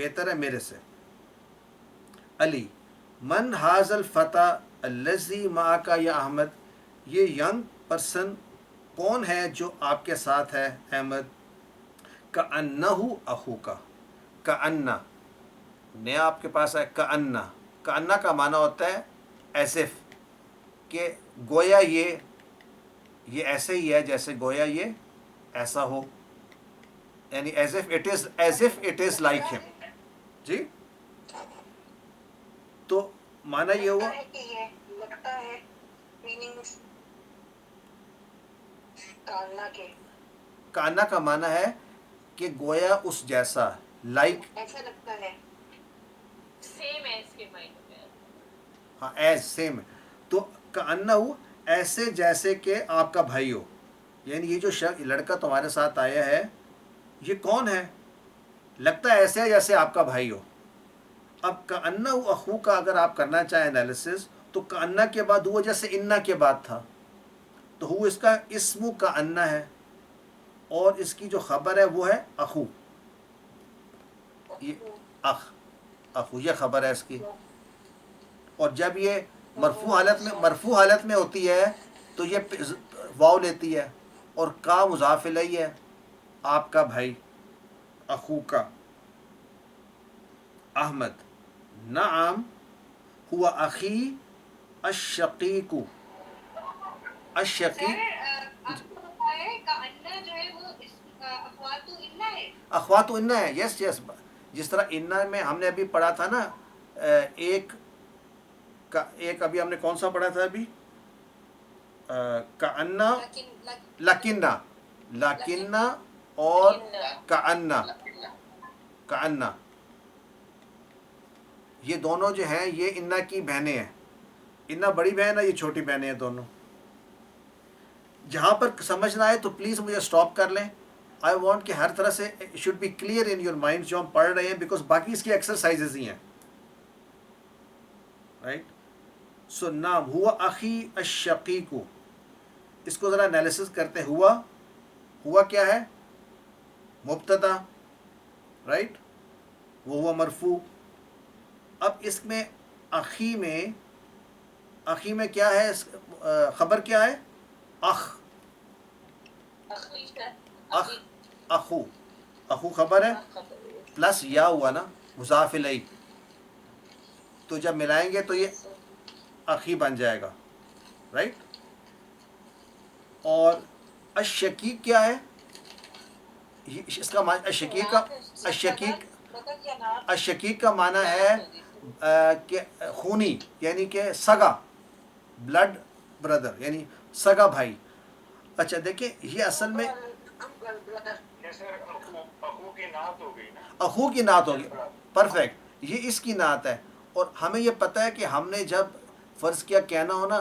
بہتر ہے میرے سے. علی من حاضل فتح الذی معک یا احمد, یہ ینگ پرسن کون ہے جو آپ کے ساتھ ہے احمد. کأنہ اخوکا, کأنہ نیا آپ کے پاس ہے, کأنہ, کأنہ کا معنی ہوتا ہے ایز اف, کہ گویا یہ ایسے ہی ہے جیسے گویا یہ ایسا ہو, یعنی as if it is like ہم. جی تو معنی یہ ہوا لگتا ہے میننگز کالنا کے, کانا کا معنی ہے کہ گویا اس جیسا, لائک, ایسا لگتا ہے سیم ایز کے مائنڈ میں. ہاں ایز سیم, تو کانا ایسے جیسے کہ آپ کا بھائی ہو, یعنی یہ جو لڑکا تمہارے ساتھ آیا ہے یہ کون ہے, لگتا ہے ایسے جیسے آپ کا بھائی ہو. اب کأنہ اخو کا اگر آپ کرنا چاہیں انالیسس, تو کأنہ کے بعد ہوا جیسے انا کے بعد تھا, تو ہو اس کا اسم کأنہ ہے, اور اس کی جو خبر ہے وہ ہے اخو, یہ اخو یہ خبر ہے اس کی. اور جب یہ مرفوع حالت میں ہوتی ہے تو یہ واو لیتی ہے, اور کا مضاف الیہ ہے, آپ کا بھائی, اخو کا. احمد نعم ہوا اخی الشقیق, الشقیق آپ کو پتا ہے کأنہ جو ہے وہ اخوات انا ہے, اخوات انا ہے, یس یس, جس طرح انا میں ہم نے ابھی پڑھا تھا نا, ایک ابھی ہم نے کون سا پڑھا تھا ابھی, کأنہ, لکنہ, لکنہ اور کأنہ, کأنہ یہ دونوں جو ہیں یہ انا کی بہنیں ہیں. انا بڑی بہن ہے, یہ چھوٹی بہنیں ہیں دونوں. جہاں پر سمجھ نہ آئے تو پلیز مجھے اسٹاپ کر لیں. آئی وانٹ کہ ہر طرح سے should be clear in your mind جو ہم پڑھ رہے ہیں, بیکاز باقی اس کی ایکسرسائزز ہی ہیں, رائٹ. سو نام ہوا اخی الشقیق, اس کو ذرا انالیسس کرتے. ہوا کیا ہے, مبتدا, رائٹ, وہ ہوا مرفوع. اب اس میں اخی میں کیا ہے, خبر کیا ہے, اخ, اخو خبر ہے, پلس یا ہوا نا مضاف الیہ, تو جب ملائیں گے تو یہ اخی بن جائے گا, رائٹ. اور الشقیق کیا ہے, اس کا الشقیق کا معنی ہے کہ خونی, یعنی کہ سگا, بلڈ بردر, یعنی سگا بھائی. اچھا دیکھیں یہ اصل میں اخو کی نعت ہوگی, پرفیکٹ, یہ اس کی نعت ہے. اور ہمیں یہ پتہ ہے کہ ہم نے جب فرض کیا کہنا ہو نا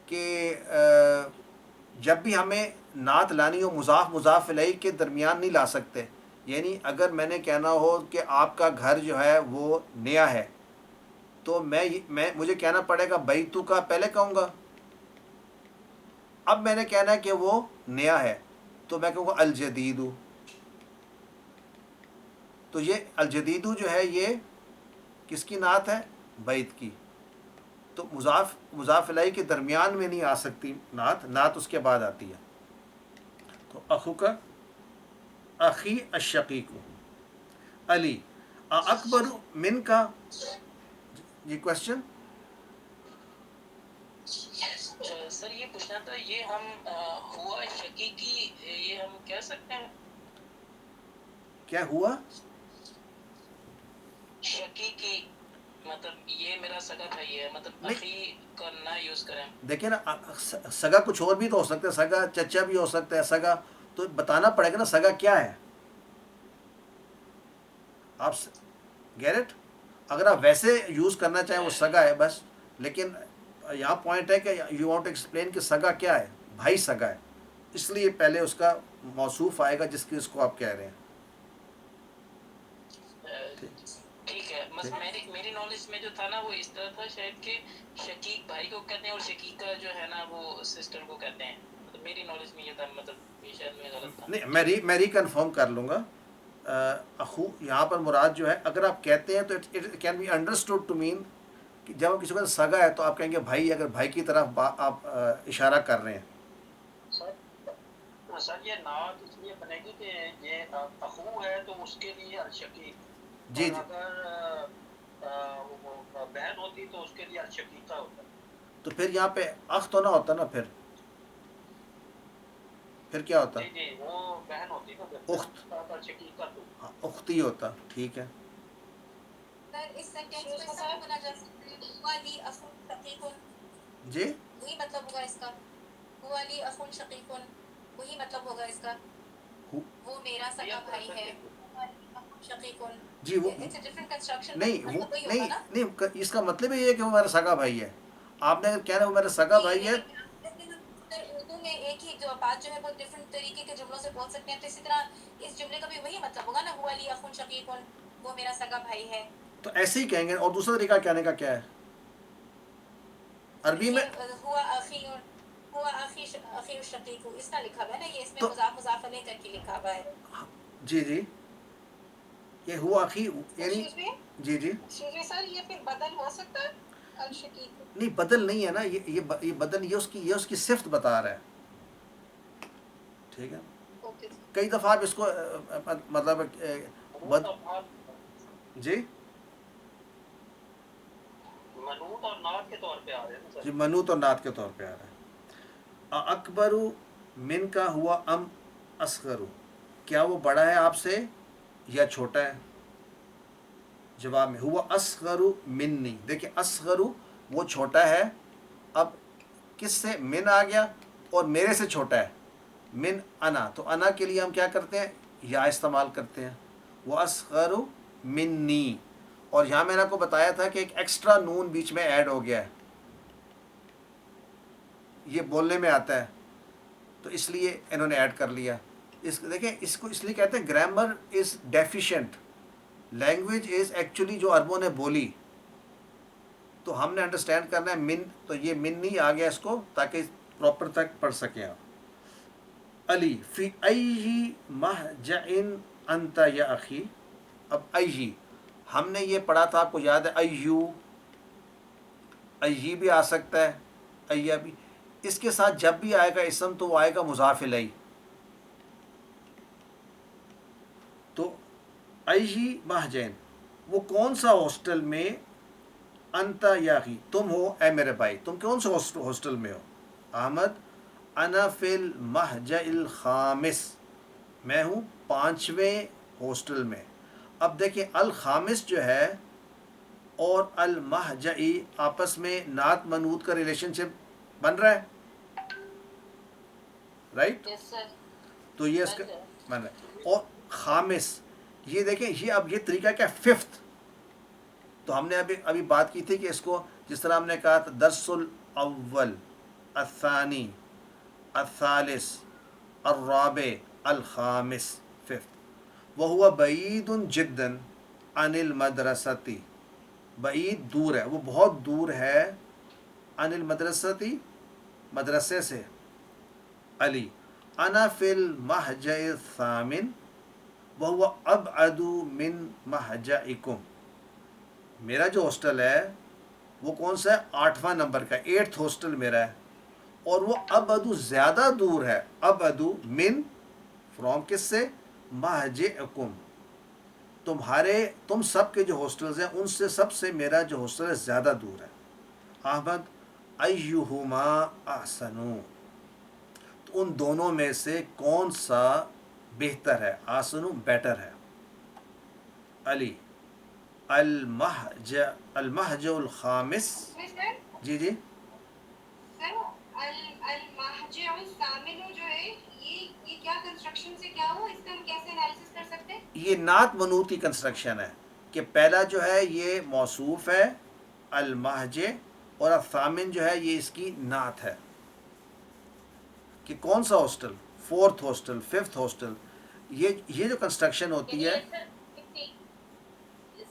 کہ جب بھی ہمیں نعت لانی ہو مضاف الیہ کے درمیان نہیں لا سکتے. یعنی اگر میں نے کہنا ہو کہ آپ کا گھر جو ہے وہ نیا ہے, تو مجھے کہنا پڑے گا بیتو کا پہلے کہوں گا. اب میں نے کہنا ہے کہ وہ نیا ہے, تو میں کہوں گا الجدید. تو یہ الجدید جو ہے یہ کس کی نعت ہے, بیت کی. تو مضاف الیہ کے درمیان میں نہیں آ سکتی نعت اس کے بعد آتی ہے. تو اخو کا اخی الشقیق. علی اکبر من کا, یہ کوشچن سر یہ پوچھنا تھا, یہ ہم ہوا شقیقی یہ ہم کہہ سکتے ہیں, کیا ہوا شقیقی مطلب یہ میرا سگا بھائی ہے, مطلب اخی کا نہ یوز کریں. دیکھیں نا, سگا کچھ اور بھی تو ہو سکتا ہے, سگا چچا بھی ہو سکتا ہے, سگا تو بتانا پڑے گا نا سگا کیا ہے. آپ گیٹ, اگر آپ ویسے یوز کرنا چاہیں وہ سگا ہے بس, لیکن یہاں پوائنٹ ہے کہ یو وانٹ ٹو ایکسپلین کہ سگا کیا ہے, بھائی سگا ہے, اس لیے پہلے اس کا موصوف آئے گا جس کی اس کو آپ کہہ رہے ہیں. ٹھیک ہے, بس میری نالج میں جو تھا نا وہ اس طرح تھا شاید کہ شقیق بھائی کو کہتے ہیں اور شقیقہ جو ہے نا وہ سسٹر کو کہتے ہیں. مطلب میری نالج میں یہ تھا, مطلب یہ شاید میں غلط تھا. نہیں, میں ری کنفرم کر لوں گا, اخو یہاں پر مراد جو ہے اگر آپ کہتے ہیں تو it can be understood to mean کہ جب آپ کسی کو سگا ہے تو آپ کہیں گے بھائی، اگر بھائی کی طرف آپ اشارہ کر رہے ہیں. سر یہ نعت اس لیے بنے گی کہ یہ اخو ہے تو اس کے لیے الشقیق، جی اور جی. اگر وہ بہن ہوتی تو اس کے لیے الشقیقہ ہوتا. تو پھر یہاں پہ اخ تو نہ ہوتا نا، پھر کیا ہوتا؟ جی جی وہ بہن ہوتی نا، اخت. الشقیقہ تو. ہاں، اختی ہوتا. ٹھیک ہے. سر اس سینٹینس کو اس طرح بنا جا سکتا ہے ہوا لی اخن شقیق، جی وہی مطلب ہوگا اس کا. ہوا لی اخن شقیق وہی مطلب ہوگا اس کا، وہ میرا سگا بھائی ہے. ہوا لی اخن شقیق، جی وہ اٹس اے ڈفرنٹ کنسٹرکشن، نہیں، وہ مطلب وہی ہوگا نہیں نا. نہیں، اس کا مطلب یہ ہے کہ وہ میرا سگا بھائی ہے. آپ نے اگر کہنا ہے وہ میرا سگا نہیں بھائی ہے، نہیں، اردو میں ایک ہی جو بات جو ہے وہ ڈفرنٹ طریقے کے جملوں سے بول سکتے ہیں، تو اسی طرح اس جملے کا بھی وہی مطلب ہوگا نا، ہوا لی اخن شقیق، وہ میرا سگا بھائی ہے. تو ایسے ہی کہیں گے. اور دوسرا طریقہ کہنے کا کیا ہے عربی میں؟ ہوا اخی، ہوا اخی الشقیق، اس طرح لکھا ہوا ہے نا، یہ اس میں تو مضاف الیہ کر کے لکھا ہوا ہے. جی جی، یہ ہوا اخی یعنی. جی جی. سر یہ پھر بدل ہو سکتا ہے الشقیق؟ نہیں، بدل نہیں ہے نا، یہ بدل، یہ اس کی صفت بتا رہا ہے. ٹھیک ہے. اوکے. کئی دفعہ آپ اس کو مطلب جی منوط اور نعت کے طور پہ آ رہے ہیں نا سر. جی، منوط اور نعت کے طور پہ آ رہا ہے. اکبر من کا ہوا ام اصغر، کیا وہ بڑا ہے آپ سے یا چھوٹا ہے؟ جواب میں ہوا اصغر منی. دیکھیں اصغر وہ چھوٹا ہے، اب کس سے؟ من آ گیا اور میرے سے چھوٹا ہے. من انا، تو انا کے لیے ہم کیا کرتے ہیں؟ یا استعمال کرتے ہیں. وہ اصغر منی. اور یہاں میں نے آپ کو بتایا تھا کہ ایک ایکسٹرا نون بیچ میں ایڈ ہو گیا ہے، یہ بولنے میں آتا ہے، تو اس لیے انہوں نے ایڈ کر لیا. دیکھیں اس کو اس لیے کہتے ہیں grammar is deficient. Language is actually جو عربوں نے بولی، تو ہم نے انڈرسٹینڈ کرنا ہے. من، تو یہ من نہیں آ گیا اس کو، تاکہ پراپر تک پڑھ سکیں آپ. علی فی ای مہجع انت یا اخی. اب ای ہم نے یہ پڑھا تھا، آپ کو یاد ہے؟ ایو، ای بھی آ سکتا ہے، ایا بھی. اس کے ساتھ جب بھی آئے گا اسم تو وہ آئے گا مضاف الیہ. تو ای مہجین، وہ کون سا ہاسٹل میں؟ انت یا اخی، تم ہو اے میرے بھائی. تم کون سے ہاسٹل میں ہو؟ احمد انا فی المہجع الخامس، میں ہوں 5ویں ہاسٹل میں. اب دیکھیں الخامس جو ہے اور المہجعی آپس میں نعت منوط کا ریلیشن شپ بن رہا ہے، رائٹ؟ یس سر. تو یہ اس کا بن رہا ہے. اور خامس، یہ دیکھیں یہ اب یہ طریقہ کیا؟ 5th. تو ہم نے ابھی بات کی تھی کہ اس کو جس طرح ہم نے کہا تھا درس الاول، الثانی، الثالث، الرابع، الخامس، 5th. وہو بعید جدا عن المدرستی، بعید دور ہے، وہ بہت دور ہے. عن المدرستی، مدرسے سے. علی انا فی المہجع الثامن وہو ابعد من مہجعکم، میرا جو ہاسٹل ہے وہ کون سا ہے؟ 8واں نمبر کا، 8th ہاسٹل میرا ہے. اور وہ ابعد زیادہ دور ہے، ابعد من فرام کس سے؟ مہجعکم، تم سب کے جو ہاسٹلز ہیں ان سے سب سے میرا جو ہاسٹل ہے زیادہ دور ہے. احمد ایہما احسنو، تو ان دونوں میں سے کون سا بہتر ہے؟ احسنو بیٹر ہے. علی المہجع الخامس. سر جی جی. سر المہجع الثامن جو ہے یہ کیا کنسٹرکشن سے کیا ہوا، اس کا ہم کیسے انالیسس کر سکتے ہیں؟ یہ نعت منوط کی کنسٹرکشن ہے کہ پہلا جو ہے یہ موصوف ہے المہجع، اور الثامن جو ہے یہ اس کی نعت ہے. کہ کون سا hostel? 4th hostel, 5th hostel. یہ جو کنسٹرکشن ہوتی ہے،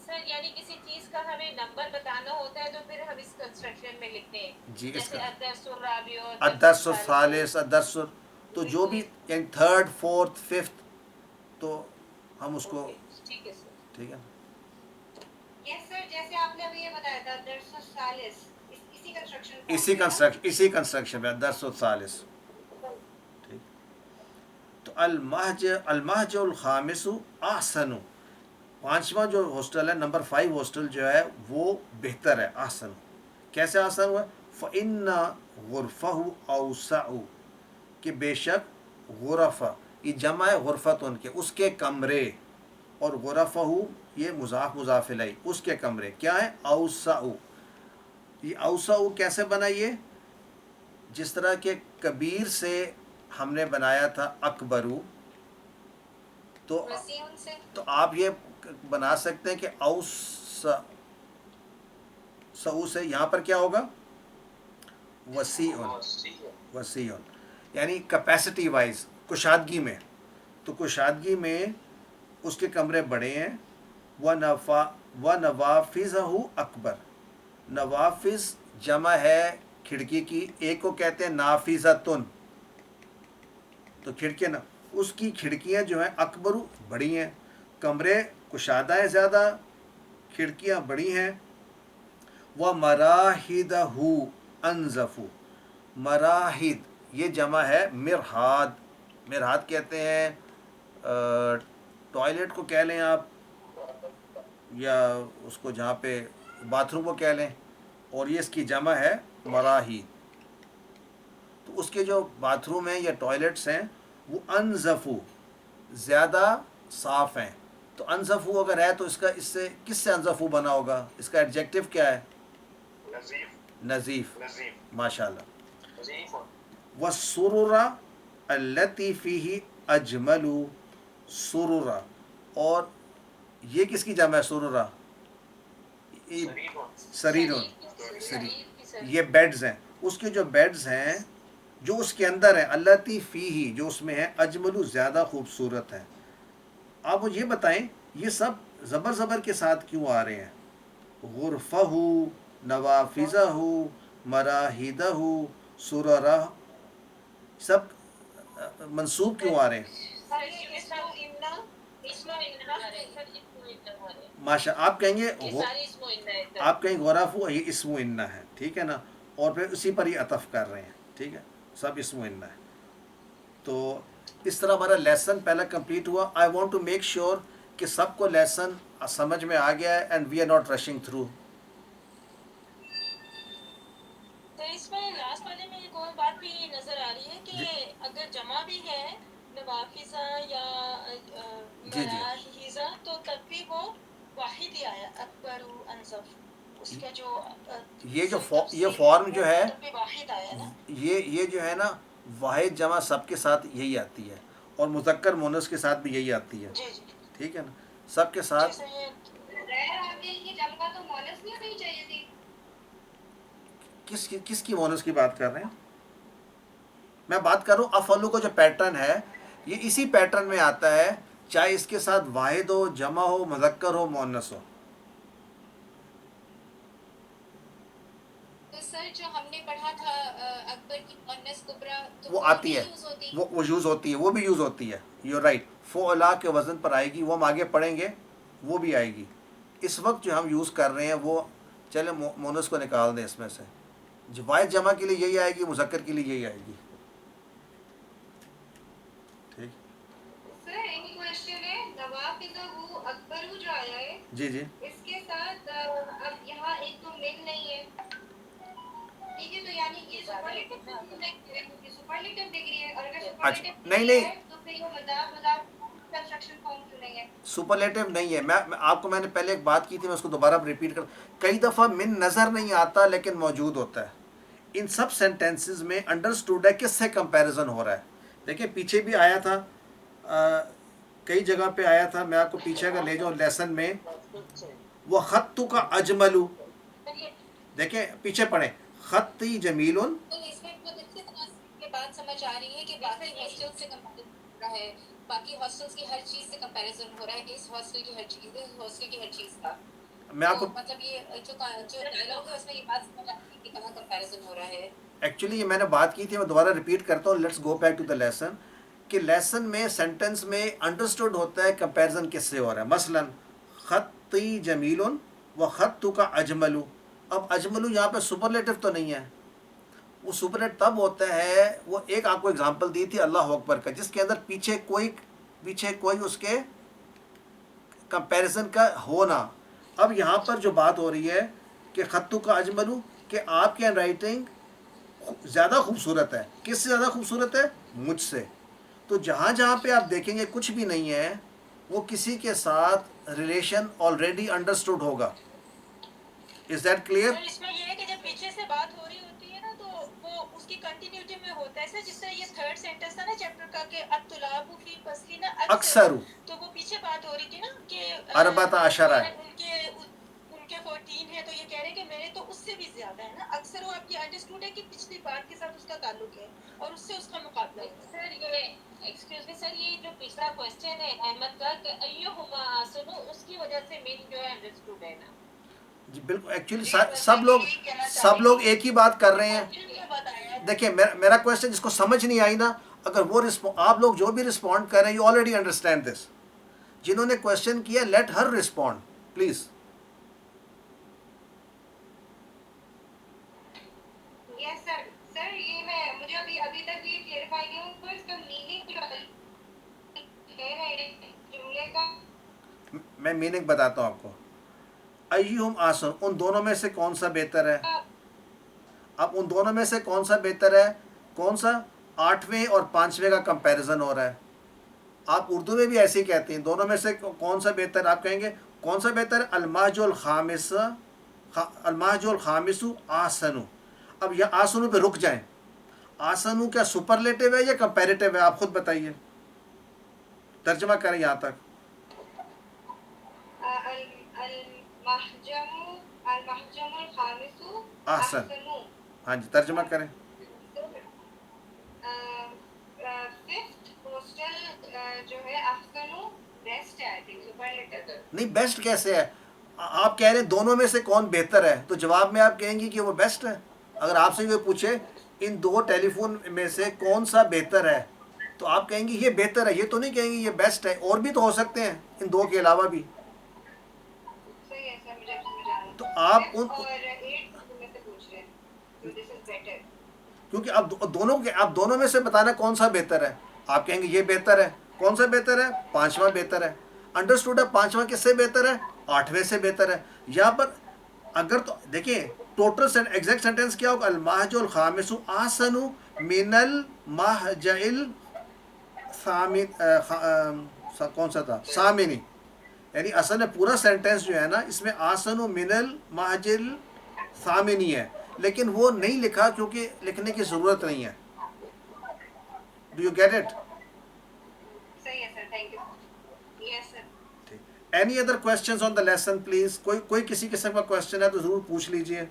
سر یعنی کسی چیز کا ہمیں نمبر بتانا ہوتا ہے تو پھر ہم اس کنسٹرکشن میں لکھتے ہیں، جی اس جیسے کا الدرس الرابع، الدرس الثالث، الدرس، تو جو بھی یعنی 3rd 4th 5th، تو ہم اس کو ٹھیک ہے سر. ٹھیک ہے. یس سر، جیسے آپ نے ابھی یہ بتایا تھا درس الثالث، اسی کنسٹرکشن اسی کنسٹرکشن میں درس الثالث. ٹھیک. تو المہج الخامس احسن، پانچواں جو ہاسٹل ہے نمبر 5 ہاسٹل جو ہے وہ بہتر ہے. احسن کیسے احسن ہوا؟ فَإِنَّ غُرْفَهُ أَوْسَعُ، کہ بے شک غرفہ، یہ جمع ہے غرفتن کے، اس کے کمرے، اور غرفہ یہ مضاف الیہ، اس کے کمرے کیا ہے؟ اوسع. یہ اوسع کیسے بنا؟ یہ جس طرح کہ کبیر سے ہم نے بنایا تھا اکبرو، تو وسیع سے تو آپ یہ بنا سکتے ہیں کہ اوسع سے یہاں پر کیا ہوگا؟ وسیع. وسیع یعنی کیپیسٹی وائز، کشادگی میں، تو کشادگی میں اس کے کمرے بڑے ہیں. وَنَوَافِذَهُ اکبر، نوافذ جمع ہے کھڑکی کی، ایک کو کہتے ہیں نافذتن، تو کھڑکیاں اس کی کھڑکیاں جو ہیں اکبر بڑی ہیں، کمرے کشادہ ہیں زیادہ، کھڑکیاں بڑی ہیں. وَمَرَاحِدَهُ أَنْظَفُ، مراحد یہ جمع ہے مرحاد. مرحاد کہتے ہیں ٹوائلٹ کو کہہ لیں آپ، یا اس کو جہاں پہ باتھ روم کو کہہ لیں، اور یہ اس کی جمع ہے مراحید. تو اس کے جو باتھ روم ہیں یا ٹوائلٹس ہیں وہ انظفو زیادہ صاف ہیں. تو انظفو اگر ہے تو اس کا اس سے کس سے انظفو بنا ہوگا؟ اس کا ایڈجیکٹو کیا ہے؟ نظیف. ماشاء اللہ. وَالسُّرُرَ الَّتِي فِيهِ أَجْمَلُ سُرُرَ، اور یہ کس کی جمع ہے سرورہ؟ سریرون. یہ بیڈز ہیں، اس کے جو بیڈز ہیں جو اس کے اندر ہیں، الَّتِي فِيهِ جو اس میں ہے، اجملو زیادہ خوبصورت ہیں. آپ مجھے یہ بتائیں یہ سب زبر کے ساتھ کیوں آ رہے ہیں؟ غرفہ، نوافذہ، مراحدہ، سررہ، سب منصوب کیوں آ رہے ہیں؟ ماشاء آپ کہیں گے آپ کہیں غرف ہو، یہ اسم و انہ ہے، ٹھیک ہے نا، اور پھر اسی پر ہی عطف کر رہے ہیں، ٹھیک ہے، سب اسم و انہ ہے. تو اس طرح ہمارا لیسن پہلا کمپلیٹ ہوا. I want to make sure کہ سب کو لیسن سمجھ میں آ گیا ہے and we are not rushing through. تو اس میں لاسٹ والے میں ایک اور بات بھی نظر آ رہی ہے کہ اگر جمع بھی ہے نوافذہ یا مراحیزہ تو تب بھی وہ واحد ہی آیا، اکبر انصف. اس کا جو یہ فارم جو ہے تب بھی واحد آیا نا. یہ جو ہے نا واحد جمع سب کے ساتھ یہی آتی ہے، اور مذکر مونس کے ساتھ بھی یہی آتی ہے. جی جی ٹھیک ہے نا، سب کے ساتھ. جیسے یہ غیر عاقل کی جمع تو مونس نہیں ہونی چاہیے تھی. کس کی مونس کی بات کر رہے ہیں؟ میں بات کر رہا ہوں افعلو کا جو پیٹرن ہے یہ اسی پیٹرن میں آتا ہے، چاہے اس کے ساتھ واحد ہو، جمع ہو، مذکر ہو، مؤنث ہو. تو سر جو ہم نے پڑھا تھا اکبر کی مؤنث کبریٰ، تو وہ آتی بھی ہے، یوز ہوتی ہے؟ وہ یوز ہوتی ہے، وہ بھی یوز ہوتی ہے. یو رائٹ، فعلا کے وزن پر آئے گی، وہ ہم آگے پڑھیں گے، وہ بھی آئے گی. اس وقت جو ہم یوز کر رہے ہیں وہ چلے مونس کو نکال دیں اس میں سے. واحد جمع کے لیے یہی آئے گی، مذکر کے لیے یہی آئے گی. ٹھیک. سر ایک کوشچن ہے، نوافذہ اکبر جو آیا ہے جی جی اس کے ساتھ اب یہاں ایک تو مل نہیں ہے، ٹھیک ہے، تو یعنی یہ سپرلیٹو ڈگری ہے، اور اگر سپرلیٹو نہیں ڈگری ہے تو پھر یہ مضاف کنسٹرکشن فارم کیوں نہیں ہے؟ سپرلیٹو نہیں ہے. میں نے پہلے ایک بات کی تھی، میں اس کو دوبارہ ریپیٹ کر، کئی دفعہ من نظر نہیں آتا لیکن موجود ہوتا ہے. ان سب سینٹینسز میں انڈرسٹوڈ ہے کس سے کمپیریزن ہو رہا ہے. دیکھیں پیچھے بھی آیا تھا، کئی جگہ پہ آیا تھا. میں آپ کو پیچھے اگر لے جاؤں لیسن میں، وہ خطو کا اجملو، دیکھیں پیچھے پڑھیں، خطی جمیلن. تو اس میں بہت اچھی طرح سے بات سمجھ آ رہی ہے کہ باقی ہاسٹل سے کمپیریزن ہو رہا ہے، باقی ہاسٹلس کی ہر چیز سے کمپیریزن ہو رہا ہے، اس ہاسٹل کی ہر چیز، اس ہاسٹل کی ہر چیز کا. میں آپ کو مطلب یہ جو ڈائلاگ ہے اس میں یہ بات سمجھ آتی ہے کہ کہاں کمپیریزن ہو رہا ہے. ایکچولی یہ میں نے بات کی تھی، میں دوبارہ ریپیٹ کرتا ہوں. Let's go back to the lesson. کہ لیسن میں سینٹنس میں انڈرسٹوڈ ہوتا ہے کمپیریزن کس سے ہو رہا ہے. مثلا خطی جمیل و خط کا اجملو. اب اجملو یہاں پہ سپرلیٹو تو نہیں ہے. وہ سپرلیٹ تب ہوتا ہے، وہ ایک آپ کو اگزامپل دی تھی اللہ اکبر کا، جس کے اندر پیچھے کوئی اس کے کمپیریزن کا ہونا. اب یہاں پر جو بات ہو رہی ہے کہ خطو کا اجملو، کہ آپ کی ہینڈ رائٹنگ زیادہ خوبصورت ہے. کس سے زیادہ خوبصورت ہے؟ مجھ سے. تو جہاں جہاں پہ آپ دیکھیں گے کچھ بھی نہیں ہے، وہ کسی کے ساتھ ریلیشن آلریڈی انڈرسٹوڈ ہوگا. Is that clear? سر اس میں یہ ہے کہ جب پیچھے سے بات ہو رہی ہوتی ہے نا تو وہ اس کی کنٹینیوٹی میں ہوتا ہے. سر جس سے یہ تھرڈ سینٹنس تھا نا چیپٹر کا کہ الطلاب فی فصلنا اکثر تو وہ پیچھے بات ہو رہی تھی نا کہ اربعۃ عشرہ ہے. ان کے 14 ہے تو یہ کہہ رہے ہیں کہ میرے تو اس سے بھی زیادہ ہے نا. اکثر وہ آپ کی انڈرسٹوڈ ہے کہ پچھلی بات کے ساتھ اس کا تعلق ہے اور اس سے اس کا مقابلہ ہے. سر یہ ایکسکیوز می سر، یہ جو پچھلا کوشچن ہے احمد کا کہ ایہما احسن، اس کی وجہ سے میننگ جو ہے انڈرسٹوڈ ہے نا. جی بالکل. ایکچولی سب لوگ ایک ہی بات کر رہے ہیں. دیکھیں میرا کوشچن جس کو سمجھ نہیں آئی نا، اگر وہ آپ لوگ جو بھی رسپونڈ کر رہے ہیں یو آلریڈی انڈرسٹینڈ دس. جنہوں نے کوشچن کیا لیٹ ہر رسپونڈ پلیز. یس سر. سر یہ مجھے ابھی تک یہ کلیئرفائی نہیں ہوں اس کا میننگ جملے کا. میں میننگ بتاتا ہوں آپ کو. ایہم آسن، ان دونوں میں سے کون سا بہتر ہے. اب ان دونوں میں سے کون سا بہتر ہے؟ کون سا؟ 8ویں اور 5ویں کا کمپیریزن ہو رہا ہے. آپ اردو میں بھی ایسے ہی کہتے ہیں دونوں میں سے کون سا بہتر. آپ کہیں گے کون سا بہتر ہے؟ الماج الخامس آسن. اب یہ آسنو پہ رک جائیں. آسنو کیا سپرلیٹو ہے یا کمپیریٹو ہے؟ آپ خود بتائیے، ترجمہ کریں یہاں تک. المحجم الخامس احسن. احسن. ہاں جی ترجمہ کریں. ففتھ پوسٹل جو ہے احسن بیسٹ ہے. نہیں بیسٹ کیسے ہے؟ آپ کہہ رہے ہیں دونوں میں سے کون بہتر ہے، تو جواب میں آپ کہیں گی کہ وہ بیسٹ ہے. اگر آپ سے یہ پوچھے ان دو ٹیلی فون میں سے کون سا بہتر ہے، تو آپ کہیں گی یہ بہتر ہے. یہ تو نہیں کہیں گی یہ بیسٹ ہے. اور بھی تو ہو سکتے ہیں ان دو کے علاوہ بھی. صحیح ہے سر، مجھے سمجھ آ رہا ہے. تو آپ ان اور 8 میں سے پوچھ رہے ہیں تو دس از بیٹر. کیونکہ اب دونوں میں سے بتانا کون سا بہتر ہے. آپ کہیں گے یہ بہتر ہے. کون سا بہتر ہے؟ 5واں بہتر ہے. انڈرسٹوڈ ہے 5واں کس سے بہتر ہے؟ 8ویں سے بہتر ہے. یہاں پر اگر تو دیکھیں ٹوٹل ایگزیکٹ سینٹینس کیا ہوگا؟ المحج الخامس آسن من المحج کون سا تھا؟ سامنی. یعنی اصل میں پورا سینٹینس جو ہے نا اس میں آسن من المحج الثامنی ہے، لیکن وہ نہیں لکھا کیونکہ لکھنے کی ضرورت نہیں ہے. Do you get it? صحیح ہے sir, thank you. Yes sir. Any other questions on the lesson please. کوئی کسی قسم کا کوشچن ہے تو ضرور پوچھ لیجئے.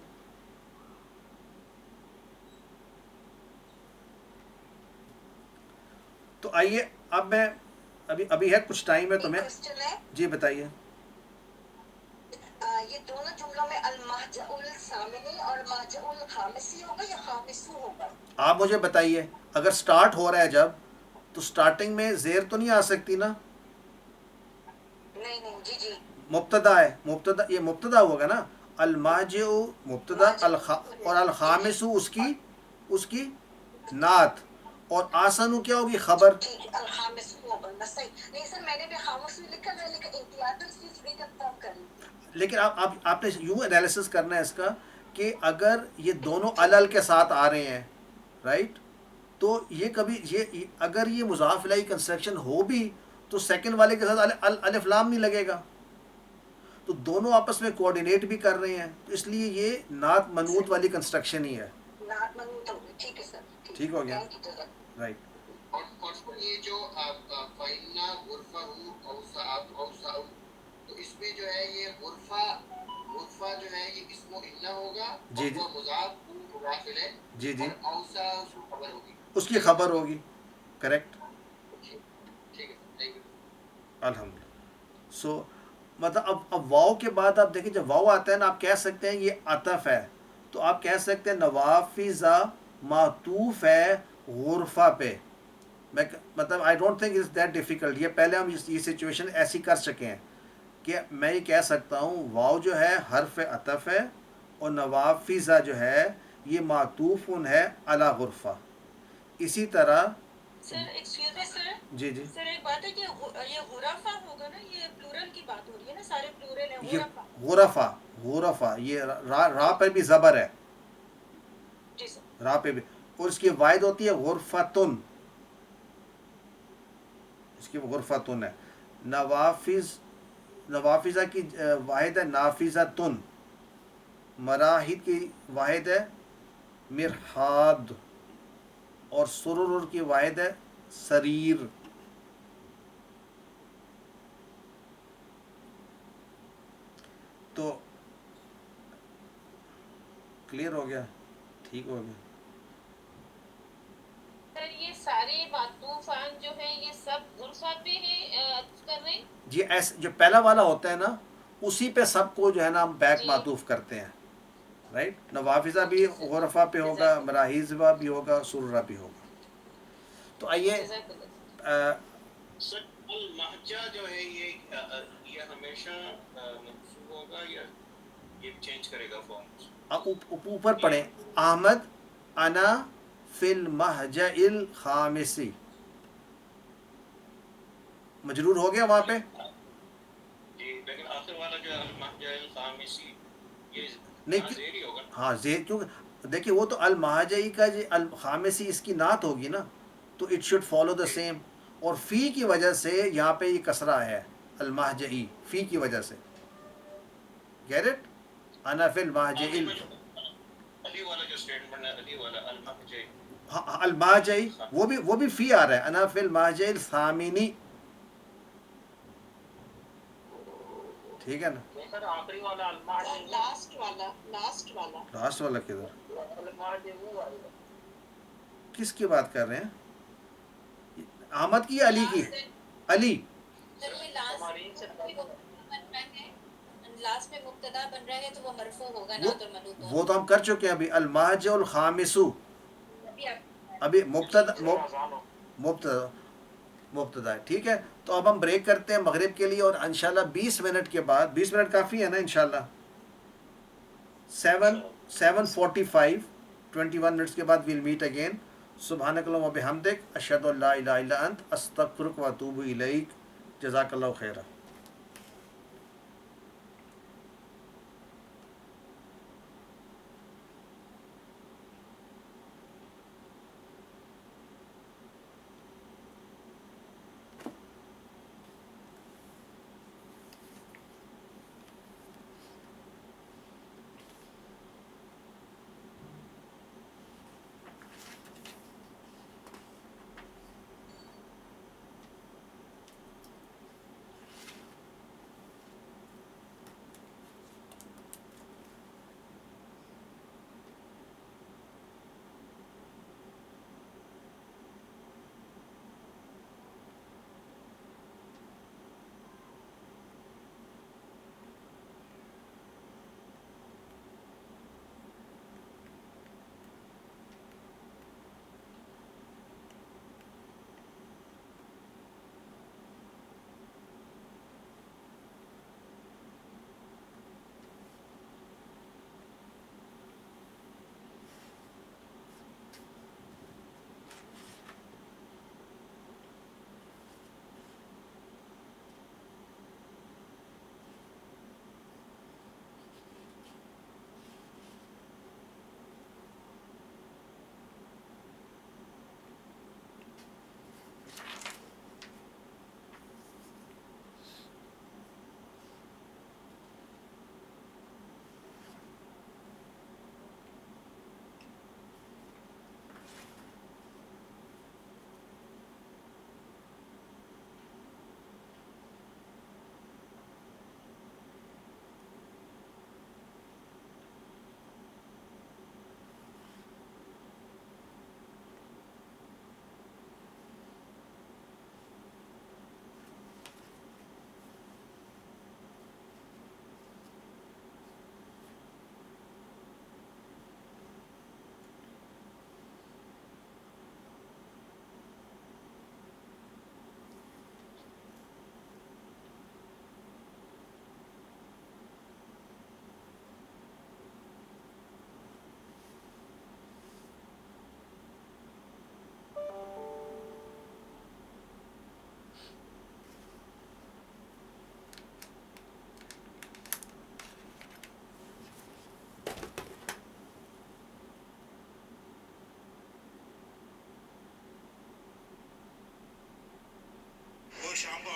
تو آئیے اب میں ابھی ہے کچھ ٹائم ہے تو میں کوسچن ہے جی بتائیے. یہ دونوں جملوں میں المہجع الثامنی اور مہجع الخامسی ہوگا یا خامسو ہوگا؟ آپ مجھے بتائیے اگر سٹارٹ ہو رہا ہے جب تو سٹارٹنگ میں زیر تو نہیں آ سکتی نا. نہیں جی مبتدا ہے. یہ مبتدا ہوگا نا. الماجع مبتدا اور الخامس اس کی نعت، اور آسن کیا ہوگی؟ خبر. ٹھیک ہے الخامس ہوگا بس صحیح. نہیں سر میں نے بھی خامس بھی لکھا ہے لیکن احتیاطاً اس چیز بھی کنفرم کر لی. لیکن آپ نے یوں انالیسس کرنا ہے اس کا کہ اگر یہ دونوں الل کے ساتھ آ رہے ہیں رائٹ، تو یہ کبھی اگر یہ مضاف الیہ کنسٹرکشن ہو بھی تو سیکنڈ والے کے ساتھ الف لام نہیں لگے گا. تو دونوں آپس میں کوآرڈینیٹ بھی کر رہے ہیں، تو اس لیے یہ نعت منوط والی کنسٹرکشن ہی ہے. نعت منوط ہوگی. ٹھیک ہے سر. ٹھیک ہو گیا رائٹ. اور یہ جو فَإِنَّ غُرْفَهُ أَوْسَعُ، تو اس میں جو ہے یہ غرفہ جو ہے یہ اسم انہ ہوگا. جی جی. اور مضاف مضاف الیہ. جی جی. اور اوسع اس کی خبر ہوگی. اس کی خبر ہوگی. کریکٹ. ٹھیک ہے تھینک یو. الحمدللہ. سو مطلب اب واؤ کے بعد آپ دیکھیں جب واؤ آتا ہے نا آپ کہہ سکتے ہیں یہ عطف ہے، تو آپ کہہ سکتے ہیں نوافذ معطوف ہے غرفہ پہ. میں مطلب I don't think is that difficult. یہ پہلے ہم یہ سچویشن ایسی کر سکیں ہیں کہ میں یہ کہہ سکتا ہوں واو جو ہے حرف عطف ہے اور نوافذہ جو ہے یہ معطوف ہے علی غرفہ. اسی طرح سر ایکسکیوز می سر. جی جی سر ایک بات ہے کہ یہ غرفہ ہوگا نا, یہ پلورل کی بات ہو رہی ہے نا, سارے پلورل ہیں یہ غرفہ. غرفہ غرفہ یہ را پہ بھی زبر ہے, جی سر. را پہ بھی, اور اس کی واحد ہوتی ہے غرفتن, اس کی غرفتن ہے. نوافذہ کی واحد ہے نافذتن, مراحد کی واحد ہے مرحاد, اور سرور کی واحد ہے سریر. تو کلیئر ہو گیا, ٹھیک ہو گیا. سر یہ سارے معطوفان جو ہیں یہ سب غرفہ پہ ہیں عطف کر رہے ہیں؟ جی ایسے جو پہلا والا ہوتا ہے نا اسی پہ سب کو جو ہے نا ہم بیک جی. معطوف کرتے ہیں, رائٹ. نوافذہ بھی غرفہ پہ ہوگا, مراحیزہ بھی ہوگا, سرورہ بھی ہوگا. تو آئیے جزاک اللہ. سر المہجہ جو ہے یہ ہمیشہ منصوب ہوگا یا یہ چینج کرے گا فارم؟ اوپر پڑھیں احمد انا فی المہجع الخامسی, مجرور ہو گیا وہاں پہ. جی لیکن آخر والا جو ہے المہجع الخامسی یہ نہیں زیری ہوگا. ہاں زیر, کیونکہ دیکھیے وہ تو المہجعی کا جو الخامسی اس کی نعت ہوگی نا, تو it should follow the same. اور فی کی وجہ سے یہاں پہ یہ کسرہ ہے المہجعی, فی کی وجہ سے. گیٹ اٹ, انا فی المہجع علی والا جو اسٹیٹمنٹ ہے علی والا المہجع, المہجعی وہ بھی فی آ رہا ہے, انا فی المہجع الثامنی, ٹھیک ہے نا. سر آخری والا المہجع لاسٹ والا, لاسٹ والا. لاسٹ والا کدھر, المہجع وہ آئے گا. کس کی بات کر رہے ہیں, احمد کی یا علی کی؟ علی. سر یہ تمارین سے لاسٹ میں مبتدا بن رہا ہے تو وہ مرفوع ہوگا نا, تو منوط وہ تو ہم کر چکے ہیں ابھی, المہجع الخامسو, ابھی مبتدا ہے, ٹھیک ہے. تو اب ہم بریک کرتے ہیں مغرب کے لیے, اور انشاءاللہ 20 منٹ کے بعد, 20 منٹ کافی ہے نا انشاءاللہ, 7:45 21 منٹس کے بعد ویل میٹ اگین. سبحانک اللہم و بحمدک, اشہد ان لا الہ الا انت, استغفرک و اتوب الیک. جزاک اللہ خیرا.